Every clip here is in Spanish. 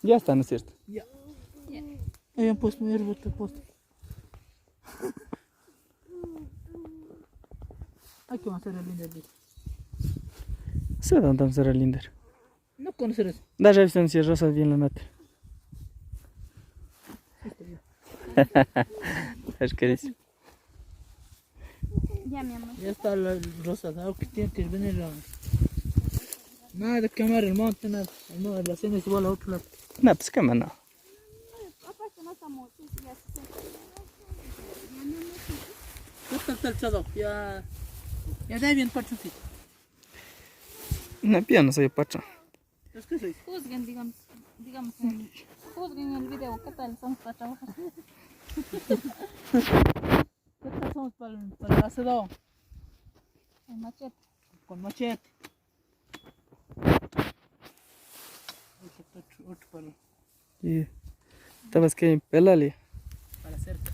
Ya está, ¿no es cierto? Ya. Habían puesto mi árbol, te he puesto. Hay que hacer el lindo. Se da un ser linder. No conocer eso. Da revisión si es rosa bien la nota. Es que dice. Ya, mi amor. Ya está la rosa, algo que tiene que venir a... Nada de quemar el monte, nada. No, la cena es igual a otro lado. No, pues qué mano. Aparte no está mucho, ya se Ya está el chado, ya... Ya da bien pachoncito. No, ya no soy patrón. Es que soy. juzguen, digamos, juzguen el video, ¿qué tal somos para trabajar? ¿Qué tal somos para el acero? El machete. Con machete. Otro palo. Y estabas que pelale. Para cerca.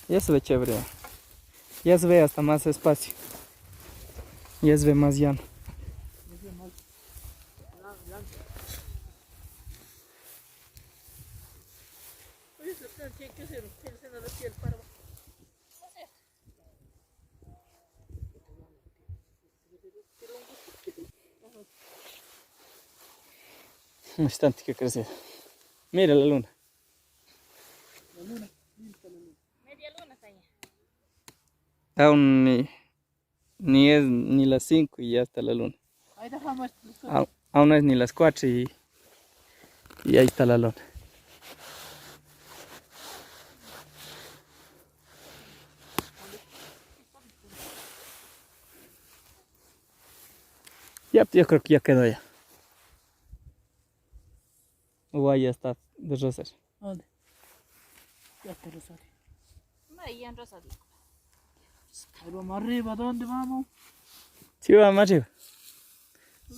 Ya se ve chévere. Ya se ve hasta más espacio. Ya se ve más llano. Oye, ¿qué tiene que hacer? Tiene que hacer la piel para... Un instante que creció. Mira la luna. Media luna está allá. Aún ni es ni las 5 y ya está la luna. Ahí dejamos. Aún no es ni las 4 y ahí está la luna. Ya, yo creo que ya quedó ya. O ahí ya está de rosas. ¿Dónde? Ya está Rosario. Ahí en Rosadito. Ahí vamos arriba, ¿dónde vamos? Sí, va más arriba.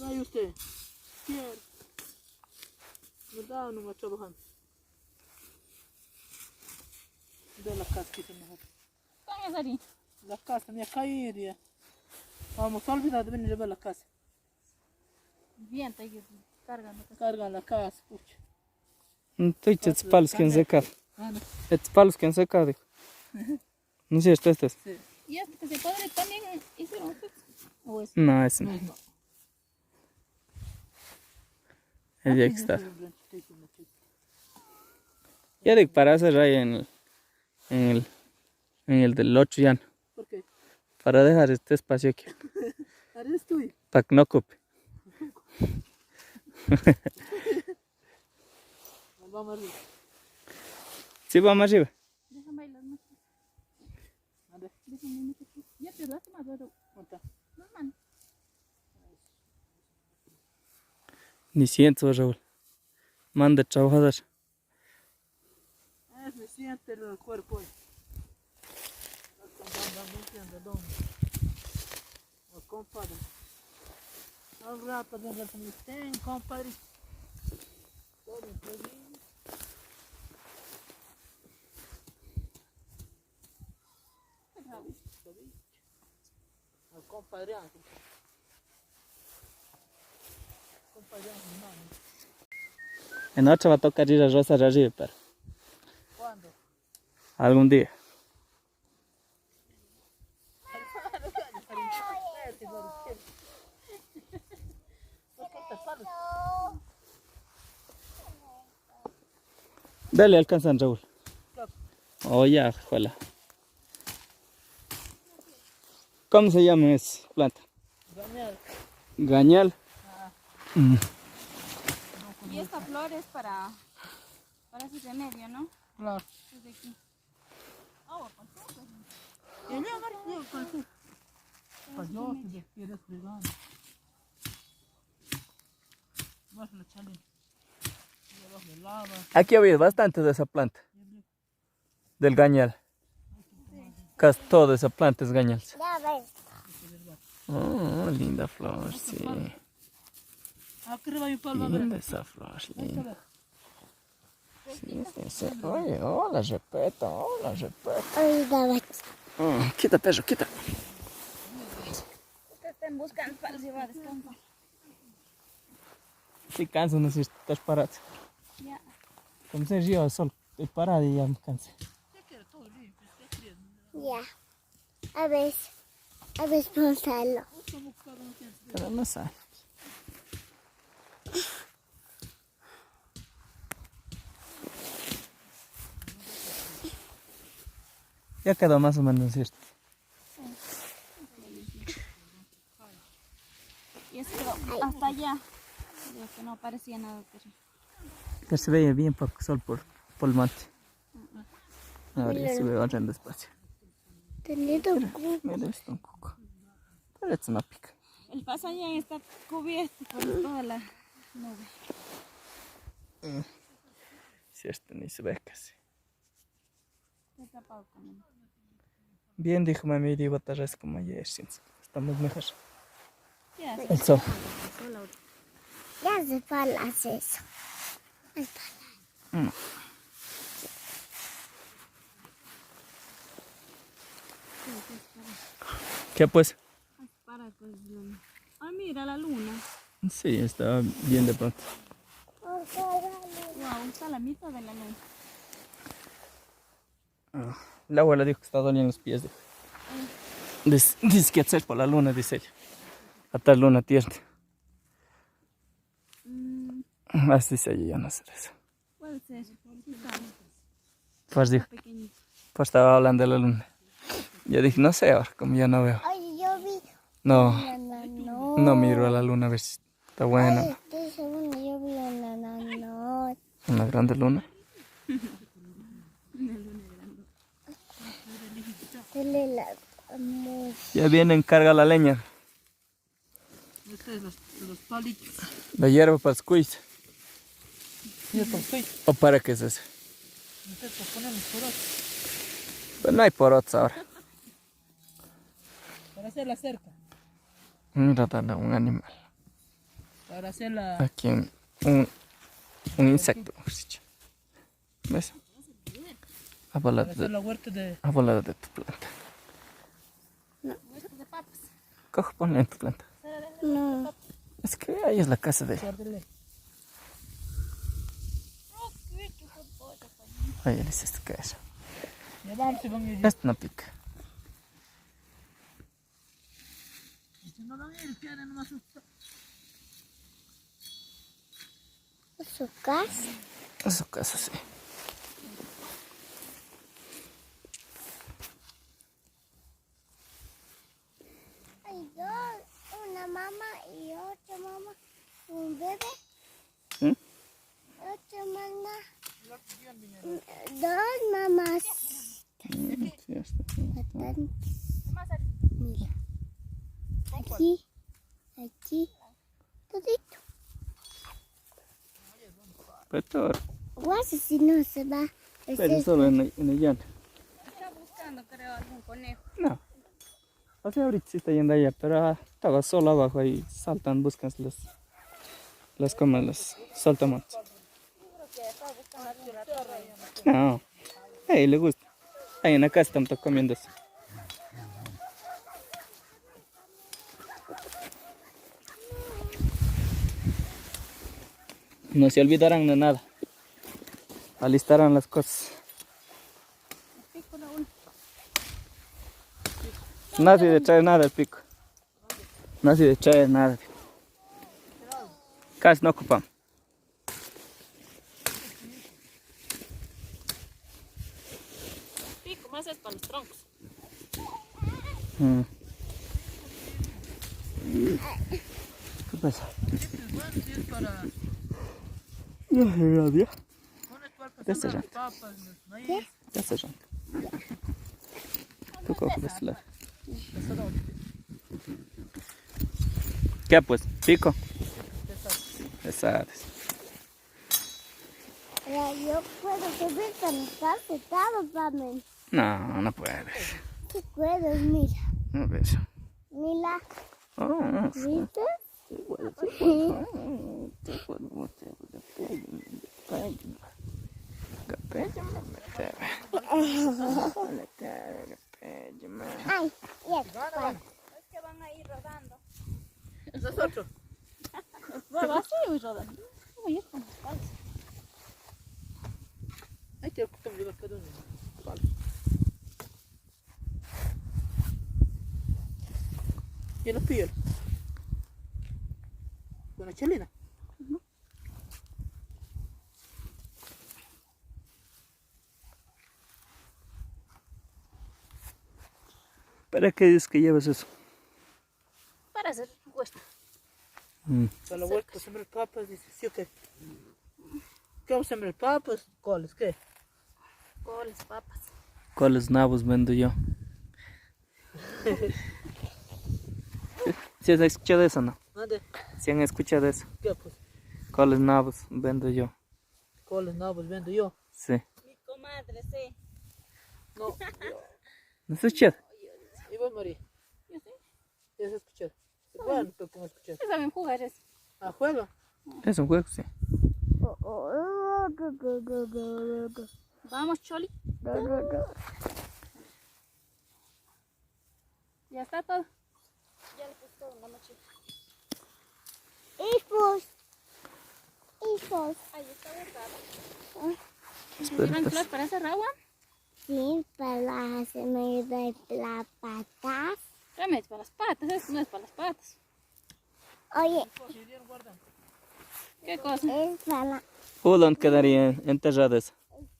Ahí usted. ¿Quién? ¿Verdad o no me está bajando? De la casa que se mejor. ¿Cómo es ahí? La casa, me ha caído ya. Vamos, olvidar de venir a ver la casa. Viento, ellos cargan. Cargan la casa, pucha. Estoy echando palos que han secado. Ah, no. Estos palos que han secado, dijo. No es cierto, estos. Sí. ¿Y este que se podre también hicieron ustedes? ¿O es? No, ese No no. es no. El día que está. Ya digo, para hacer ahí en el del 8 ya no. ¿Por qué? Para dejar este espacio aquí. Ahora es tuyo. Para que no ocupe. Vamos arriba. Sí, vamos arriba. Déjame bailar más. A ver, Déjame más aquí. Ya te das más duro. ¿cuánto? Normal. Ni siento, Raúl. Manda trabajador. Me siente el cuerpo ahí. Oh, compadre. Al rato de rato me tem, compadre. Todo feliz. Al compadreando. Compadreando, hermano. En noche va a tocar ir a Rosa arriba, pero ¿Cuándo? algún día. Dale, alcanzan, Raúl. Oh, ya, juela. ¿Cómo se llama esa planta? Gañar. Gañal. Mm. Y esta flor es para su remedio, ¿no? Claro. Desde aquí. Agua con todo. Y allá, Mario, con su. Pues yo, si te quieres fregar. Vas a la chale. Y abajo de lava. Aquí había bastante de esa planta. Del gañal. Casi toda esa planta es gañal. Oh, linda flor, sí. Aquí arriba hay un palo, Linda esa flor, linda. Sí, sí, sí. Oye, hola, respeto, hola, respeto. Quita, perro, quita. Ustedes estén buscando palos y va a descansar. Sí, cansa uno si estás parado. Ya. Como se río al sol, estoy parado y ya me cansé. Ya. A veces pensarlo. Pero no sale. Ya quedó más o menos esto. Y es que hasta allá. Digo que no parecía nada. Ya se veía bien poco sol por el monte. Ahora ya se ve otra en despacio. Tenido un cubo. Mira esto un poco. Pero esto no pica. El pasaje está cubierto por toda la nube. Si esto ni se ve casi. Está tapado con él. Bien, dijo mami, iba a botar eso como ayer. Estamos mejor. Ya, El sol. Ya se palas eso. ¿Qué pues? Para pues. Ay, mira la luna. Sí, está bien de pronto. Wow, está la mitad de la luna. La abuela dijo que está doliendo los pies. Dice que hacer por la luna, dice ella. Atar luna tierna. Así dice ella, yo no sé eso. Puede ser. Pues dijo, Pequeñito. pues estaba hablando de la luna. Yo dije, no sé ahora, como ya no veo. Ay, yo vi. No, No. no miro a la luna a ver si está buena. Ay, estoy segura, yo vi una no. Una grande luna. Dele la amor. Ya viene, carga la leña. Estos los palitos. La hierba para el quiz. Y estos sí. ¿O para qué es eso? Estos ponemos por otro. Pues no hay porotos ahora. Para hacer la cerca. Mira, dale, un animal. Para hacer la... Aquí un insecto. ¿Ves? Ha Para volado hacer la huerta de... de tu planta. Huestos de papas. Coge, ponle en tu planta. No. Es que ahí es la casa de... Guárdele. Ahí dice esto que es. Ya vamos y van a ir. Esto no pica. Si no van a ir, quedan nomás sus... Su casa. Eso casa sí. Hay dos, una mamá y otra mamá. Un bebé. ¿Mm? Otra mamá. Dos mamás. Sí, está. Bastantes. Mira. Aquí. Aquí. Todito. Pero, Guasa si no se va. pero solo en el llano. Está buscando, creo, algún conejo. No. O sea, ahorita sí está yendo allá, pero estaba solo abajo ahí, saltan, buscan las comen, los saltamontes. No, a él le gusta. Ahí en la casa estamos comiendo eso. No se olvidarán de nada. Alistarán las cosas. Pico la una. Nadie de traer nada el pico. Nadie de traer nada. Casi no ocupamos. Pico más es para los troncos. ¿Qué pasa? Si es para... No sé, nadie. Pones para Ya hacer se las papas, los maíz. Ya se llama. Tú coges de este lado. ¿Qué pues? ¿Pico? Exacto. Yo puedo subir para mi casa, estaba para mí. No, no puedes. Sí puedo, mira. No ves. Mira. Oh, ¿Viste? Ay, ya está. Es que van a ir rodando. Nosotros. Bueno, así voy rodando. el putem de pe unde. E la piel. Con la chelina. ¿Para qué es que llevas eso? Para hacer huesto. Para la vuelta a sembrar papas, dice, ¿sí o qué? ¿Qué vamos a sembrar papas? ¿Coles? ¿Qué? Coles, papas. ¿Cuáles nabos vendo yo? ¿Sí has escuchado eso, no? ¿Dónde? ¿Sí han escuchado eso? ¿Qué pues? ¿Cuáles nabos vendo yo? Coles, nabos, vendo yo. Sí. Mi comadre, sí. No, yo. ¿No has escuchado? ¿Y vos, María? Yo sí. ¿Ya has escuchado? Bueno, pero ¿cómo escuchar? Sí saben jugar eso. ¿A juego? Es un juego, sí. Vamos, Choli. Ya está todo. Ya le puse todo en la mochila. Hijos. Ahí está guardado. Espera, ¿Tienen pues. flor para hacer agua? Sí, para hacerme de las patas. Remedio para las patas, eso no es para las patas. Oye, ¿Qué cosa? es para, ¿Dónde quedaría enterrado eso?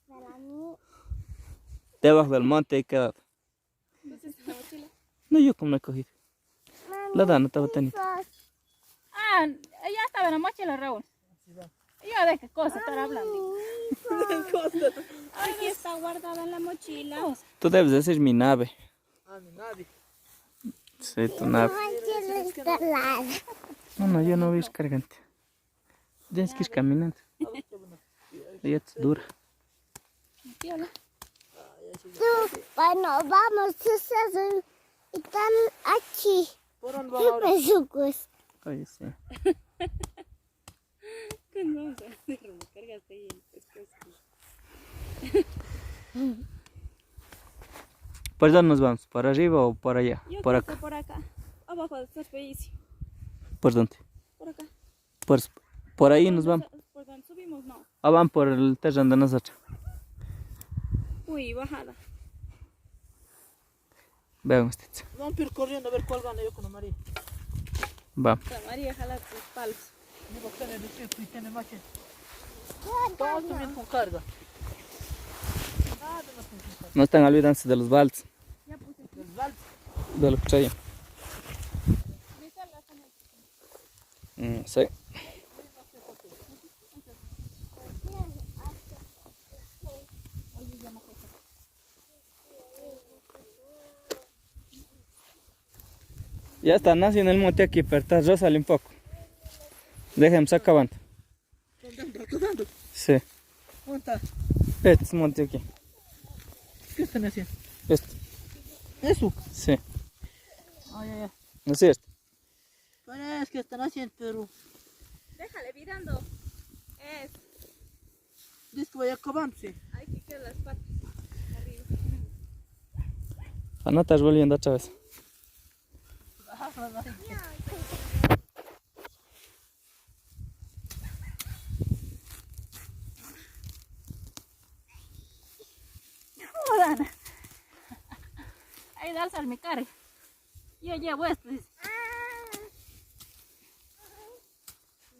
para mí. Debajo del monte y quedado. Entonces, en la mochila. No, yo como no he cogido. Mami, La Dana estaba teniendo. hijos. Ah, ya estaba en la mochila, Raúl. ¿Yo de qué cosa estar hablando? Aquí está guardada en la mochila. Tú debes decir mi nave. Ah, mi nave. Sí, tu nave. No quiero instalar. No, yo no voy cargante. Tienes que ir caminando. Ya es dura. Piola. Tú, bueno, vamos a están aquí. ¿Por dónde vamos ahora? Besucos. Oye, sí. ¿Qué vamos a hacer? Me cargaste ahí el pescuezo. ¿Por dónde nos vamos? ¿Por arriba o por allá? Yo Por creo acá. que por acá. Abajo de estar feísimo. ¿Por dónde? Por acá. Por ahí nos vamos. Por donde subimos, no. Ah, van por el terreno de nosotros. Uy, bajada. Veamos, Titsa. Vamos a ir corriendo a ver cuál gana yo con la María. Vamos. La María jala tus palos. Digo, tiene el circo y tiene máquina. Todo también con carga. Nada no tiene con carga. No están olvidándose de los baldes. Ya puse. El vals. De lo que traían. Sí. Ya están haciendo el monte aquí, pero está sale un poco. Déjenme acabando. ¿Están acabando? Sí. ¿Dónde está? Este es monte aquí. ¿Qué están haciendo? Este. Eso. Sí. Ay, ay, ay. ¿No es cierto? Parece que están haciendo, pero Déjale virando. Es. dice que vaya acabando, sí. Hay que quedar las patas arriba. Ah, no estás volviendo otra vez. Jodan. Ahí da alzar mi carga. Yo llevo esto. Dice.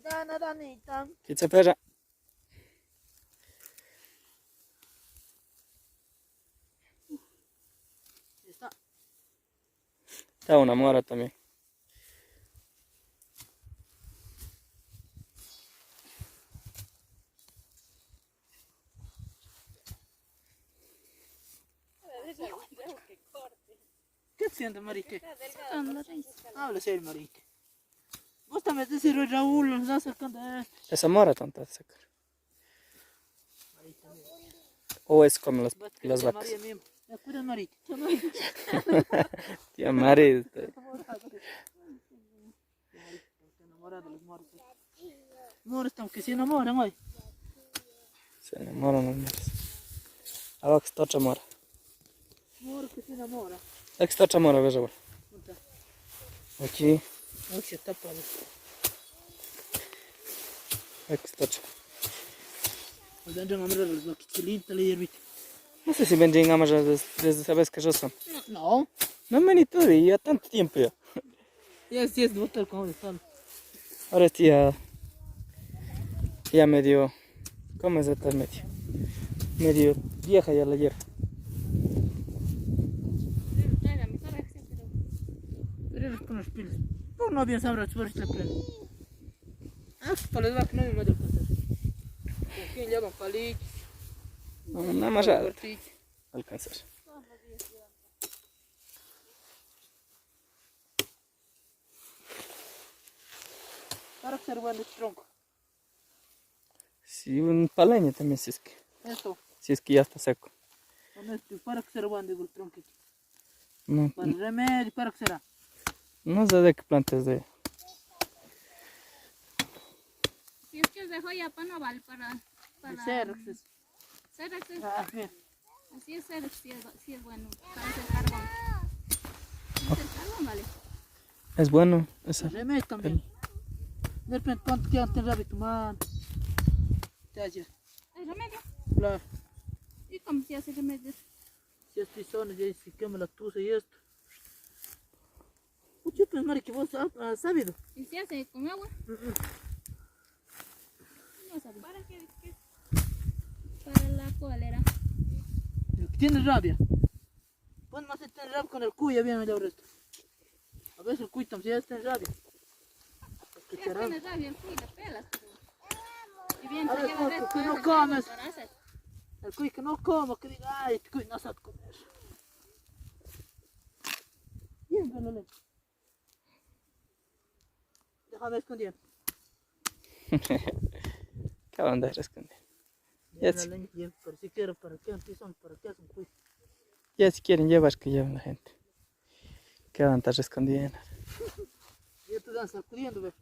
Dana, Danita. ¿Qué se espera? Está. Está una mora también. ¿Qué sientes, Marique? Sacando la raíz. Habla serio, Marique. Vos también te sirve Raúl, nos está acercando a esto. Esa mora tanta de sacar. O es como las vacas. María mismo. ¿Me cuidas, Marique? Tía Mari. Enamorada de los moros. Moros están que se enamoran hoy. Se enamoran los moros. Abajo está otra mora. Moros que se enamoran. Aquí está otra mora, ves, abuelo. ¿Dónde está? Aquí. Hoy se está para. Aquí está otra. Vendrán a mirar las vaquitas, le hierbita. No sé si vendrían amarras desde esa vez que ya son. No. No han venido todavía tanto tiempo ya. Ya sí es de botar como de sal. Ahora estoy ya medio, ¿cómo es esta medio? Medio vieja ya la hierba. Pero eres con los pilas. Pues no bien sabrás por este pleno. Ah, para les va que no me mando a contar. ¿Con quién llevan palich? Una amarrada. Alcanzar. Para que se bueno este tronco. Sí, un paleño también si es que. Esto. Si es que ya está seco. Con esto. Para que se bueno digo el tronco. No, Para el remedio, para que será. no sé de qué planta es de. Si es que es de joya panoval para Cerxes. Cerexes. Ah, bien. Así es Cerex, sí es bueno. Para hacer carbón. Es el carbón, vale. Es bueno. Esa. El remedio también. De repente, ¿cuánto quedan tener rápido, man? Te hace. ¿Hay remedio? Claro. ¿Y cómo se hace remedio? Si estoy solo, ya se quema la tusa y esto. Mucho pues, Mari, que vos has sabido. ¿Y se hace con agua? No sabía. ¿Para qué? Para la cólera. El que tiene rabia. Pues más se tiene rabia con el cuy, ya viene el resto. A veces el cuy también ya tiene rabia. Si ya tiene rabia el cuy, le pelas. Y bien, A se ver, lleva de que no esto, comes. para hacer. El cuy que no coma, que diga, ay, este cuy no sabe comer. Bien, Belolé. Déjame esconder. ¿Qué van a dejar esconder? Ya, si, Bien, pero si quiero, ¿para qué son? ¿Para qué hacen cuy? ya si quieren llevar, que lleven la gente. ¿Qué van a estar escondiendo? Ya te están sacudiendo, ve.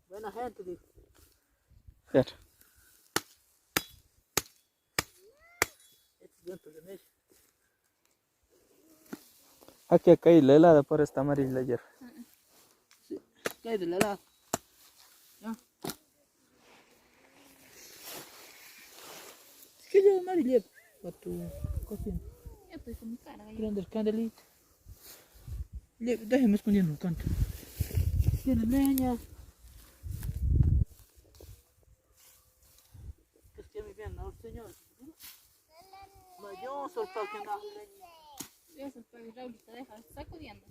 Buena gente, digo. Claro. Estos vientos de medio. Aquí ha caído la helada por esta amarilla hierba. Sí, cae de la edad. ¿Ya? Es que yo, Mari, llevo para tu cocina. Ya estoy con mi cara. ahí. Prende el candelito. Déjeme escondiendo un canto. Tiene leña. Es que me viene, ¿no, señor? Mayor sol para que no leña. Eso es para mi Raulita, deja sacudiendo.